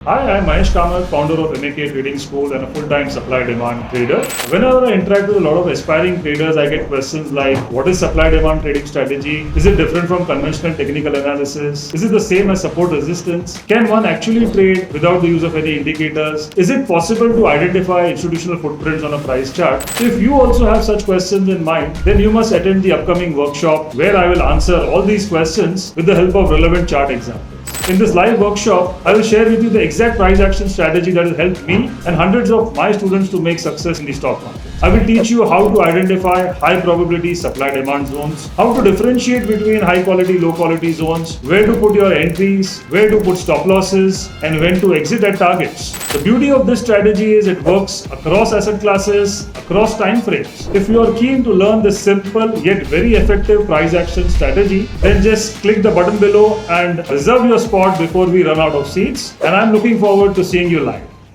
Hi, I'm Mahesh Kamath, founder of MAK Trading School and a full-time supply-demand trader. Whenever I interact with a lot of aspiring traders, I get questions like, what is supply-demand trading strategy? Is it different from conventional technical analysis? Is it the same as support resistance? Can one actually trade without the use of any indicators? Is it possible to identify institutional footprints on a price chart? So if you also have such questions in mind, then you must attend the upcoming workshop where I will answer all these questions with the help of relevant chart examples. In this live workshop, I will share with you the exact price action strategy that will help me and hundreds of my students to make success in the stock market. I will teach you how to identify high probability supply demand zones, how to differentiate between high quality, low quality zones, where to put your entries, where to put stop losses, and when to exit at targets. The beauty of this strategy is it works across asset classes, across time frames. If you are keen to learn this simple yet very effective price action strategy, then just click the button below and reserve your spot before we run out of seats. And I'm looking forward to seeing you live.